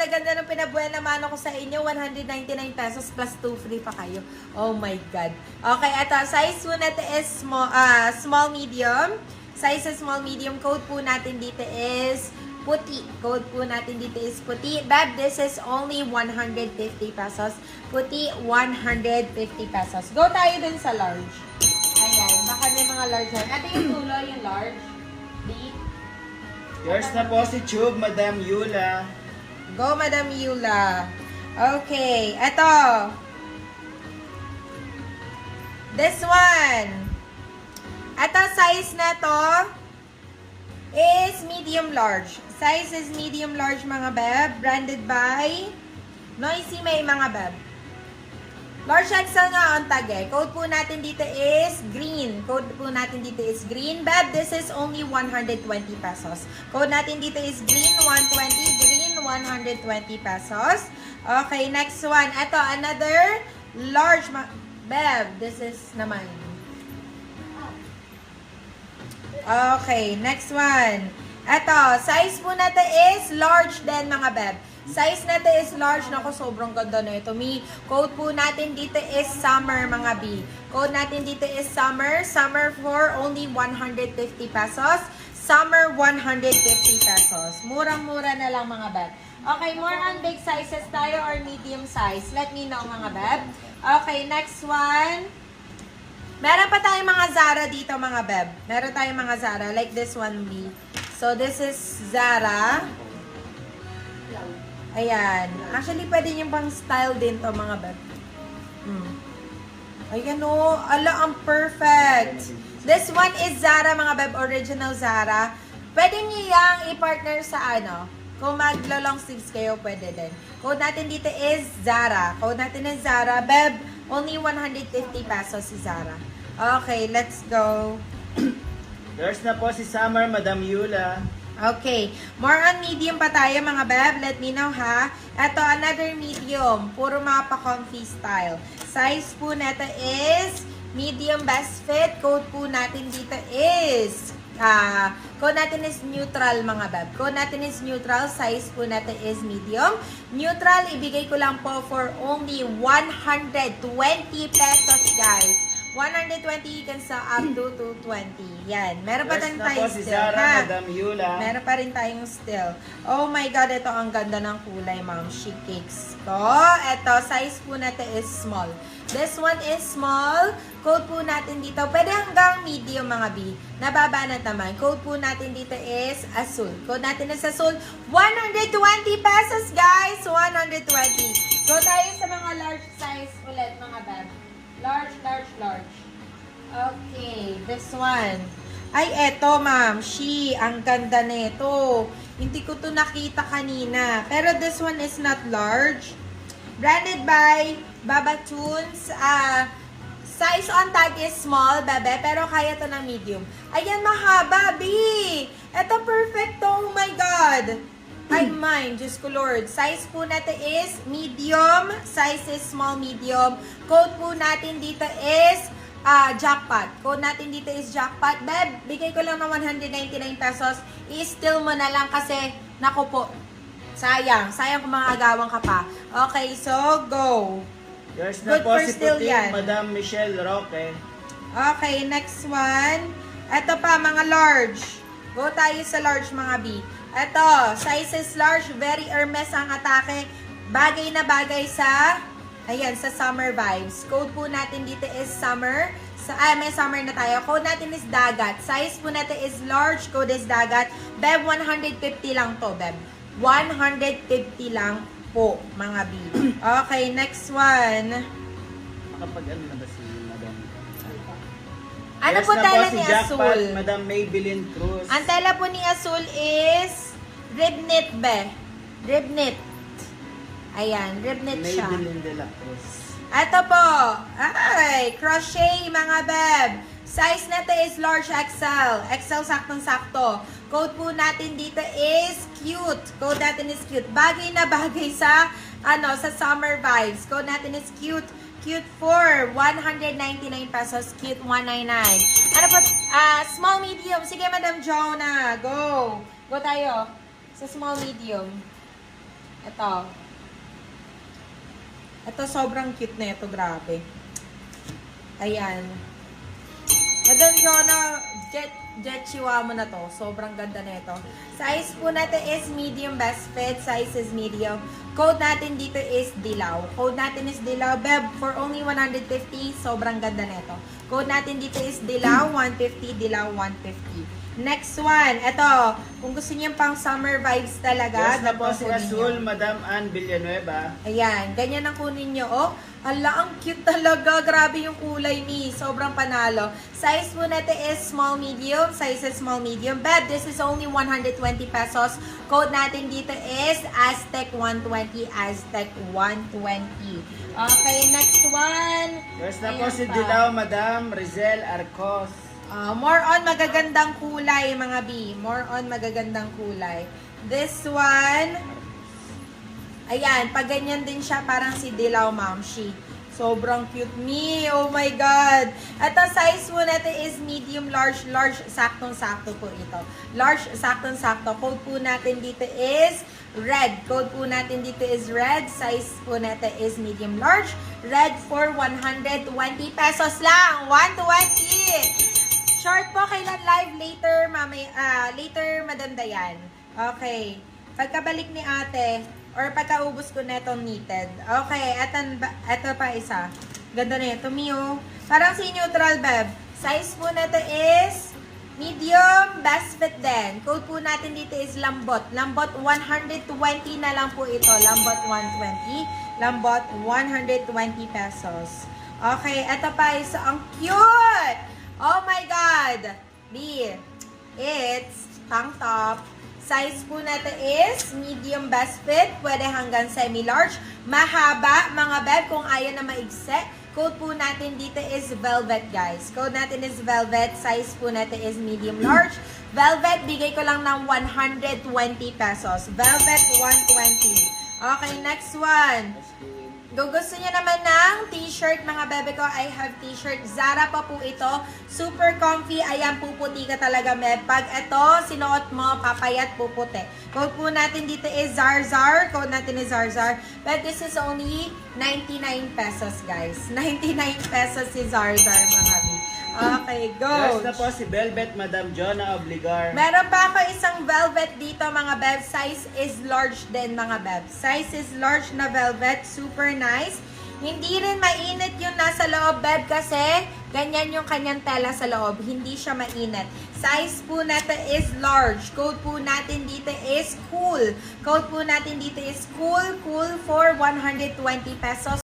ganda ng pinabuhay na mano ko sa inyo. 199 pesos plus 2 free pa kayo. Oh my God. Okay, ito. Size po natin is small, medium. Size is small, medium. Code po natin dito is puti. Code po natin dito is puti. Bab, this is only 150 pesos. Puti, 150 pesos. Go tayo dun sa large. Ayan. Baka may mga large na. Ito yung tulo, yung large. B. Yours na po si Tube, Madam Yula. Go, Madam Yula. Okay. Ito. This one. Ito, size na to is medium large. Size is medium large, mga beb. Branded by Noisy May, mga beb. Large XL nga on tag eh. Code po natin dito is green. Code po natin dito is green. Beb, this is only 120 pesos. Code natin dito is green, 120. Green, 120 pesos. Okay, next one. Ito, another large. Beb, this is naman. Okay, next one. Ito, size po natin is large din, mga beb. Size natin is large. Naku, sobrang ganda na ito. Code po natin dito is summer, mga B. Code natin dito is summer. Summer for only 150 pesos. Summer, 150 pesos. Murang-mura na lang, mga beb. Okay, more on big sizes tayo or medium size. Let me know, mga beb. Okay, next one. Meron pa tayong mga Zara dito, mga beb. Meron tayong mga Zara. Like this one, B. So, this is Zara. Ayan. Actually, pwede nyo pang style din to, mga beb. Ayan o. Ala, ang perfect. This one is Zara, mga beb. Original Zara. Pwede nyo yung i-partner sa ano. Kung maglo-long sleeves kayo, pwede din. Code natin dito is Zara. Code natin is Zara. Beb, only 150 pesos si Zara. Okay, let's go. Yours na po si Summer, Madam Yula. Okay. More on medium pa tayo, mga beb. Let me know, ha? Ito, another medium. Puro mga pa-comfy style. Size po natin is medium best fit. Code po natin dito is code natin is neutral, mga beb. Code natin is neutral. Size po natin is medium. Neutral, ibigay ko lang po for only 120 pesos, guys. 120, you can sell up to 220. Yan. Meron pa Yours tayong na po si still, Zara, ha? Madam Yula. Meron pa rin tayong still. Oh my God, ito ang ganda ng kulay, ma'am. Chic cakes ko. Ito, size po natin is small. This one is small. Code po natin dito. Pwede hanggang medium, mga B. Nababanat naman. Code po natin dito is Azul. Code natin is Azul. 120 pesos, guys. 120. Go tayo sa mga large size ulit, mga beb. Large, large, large. Okay, this one. Ay, eto, ma'am. Ang ganda nito. Hindi ko to nakita kanina. Pero this one is not large. Branded by Babatunes. Size on tag is small, bebe. Pero kaya to ng medium. Ayan, mahaba, B. Eto, perfect to. Oh my God. Ay, mine. Diyos ko, Lord. Size po natin is medium. Size is small, medium. Code po natin dito is jackpot. Code natin dito is jackpot. Beb, bigay ko lang ng 199 pesos. I-steal mo na lang kasi, naku po, sayang. Sayang kung mga agawang ka pa. Okay, so, go. Yours na Good po for si still Puting, yan. Madam Michelle Roque. Okay, next one. Ito pa, mga large. Go tayo sa large, mga B. Ito, size is large. Very Hermes ang atake. Bagay na bagay sa, ayan, sa summer vibes. Code po natin dito is summer. May summer na tayo. Code natin is dagat. Size po natin is large. Code is dagat. Beb, 150 lang to, Beb. 150 lang po, mga B. Okay, next one. Makapag-ano na ba si Madam? Ano Yours po na tela si ni Jackpot, Azul? Madam Maybelline Cruz. Ang tela po ni Azul is rib knit, be. Rib knit. Ayan, rib knit siya. Maybelline de la Cruz. Ito po. Ay, crochet, mga beb. Size natin is large XL. XL saktong-sakto. Code po natin dito is cute. Code natin is cute. Bagay na bagay sa, sa summer vibes. Code natin is cute. Cute for 199 pesos. Cute 199. Ano po? Small, medium. Sige, Madam Jonah. Go. Go tayo. Sa small, medium. Ito, sobrang cute na ito. Grabe. Ayan. Madam Jonah, Jet Chihuahua mo na to. Sobrang ganda na ito. Size po natin is medium best fit. Size is medium. Code natin dito is Dilaw. Code natin is Dilaw. Beb, for only 150, sobrang ganda na ito. Code natin dito is Dilaw 150, Dilaw 150. Next one. Ito, kung gusto niyo pang summer vibes talaga, Yours na po dapat si kunin Azul, niyo. Madam Ann Villanueva. Ayan, ganyan ang kunin nyo. Oh, ala, ang cute talaga. Grabe yung kulay ni. Sobrang panalo. Size po natin is small, medium. Size is small, medium. Beb, this is only 120 pesos. Code natin dito is Aztec 120. Aztec 120. Okay, next one. Yours na po Ayan si pa. Dilaw, Madam Rizel Arcos. More on magagandang kulay, mga B. More on magagandang kulay. This one, ayan, pag ganyan din siya, parang si Dilaw Mamshi. Sobrang cute me. Oh my God. At ang size po natin is medium, large, large, saktong-sakto po ito. Large, saktong-sakto. Code po natin dito is red. Code po natin dito is red. Size po natin is medium, large. Red for 120 pesos lang. 120. Short po, kailan live? Later, later, Madam Dayan. Okay. Pagkabalik ni ate, or pagkaubos ko netong knitted. Okay, eto pa isa. Ganda na ito, Mio. Parang si neutral, Beb. Size po natin is medium, best fit din. Code po natin dito is lambot. Lambot, 120 na lang po ito. Lambot, 120. Lambot, 120 pesos. Okay, eto pa isa. Ang cute! Oh my God! B. It's tank top. Size po natin is medium best fit. Pwede hanggang semi-large. Mahaba, mga beb, kung ayaw na maigse. Code po natin dito is velvet, guys. Code natin is velvet. Size po natin is medium large. Velvet, bigay ko lang ng 120 pesos. Velvet, 120. Okay, next one. Kung gusto niya naman ng t-shirt, mga bebe ko, I have t-shirt. Zara pa po ito. Super comfy. Ayan, puputi ka talaga, Meb. Pag ito, sinuot mo, papayat, puputi. Code po natin dito is Zarzar. Code natin is Zarzar. But this is only 99 pesos, guys. 99 pesos si Zarzar, mga bebe. Okay, go. Yours na po si Velvet, Madam Jonah Obligar. Meron pa ako isang velvet dito, mga beb. Size is large din, mga beb. Size is large na velvet. Super nice. Hindi rin mainit yung nasa loob, beb, kasi ganyan yung kanyang tela sa loob. Hindi siya mainit. Size po natin is large. Code po natin dito is cool. Code po natin dito is cool for 120 pesos.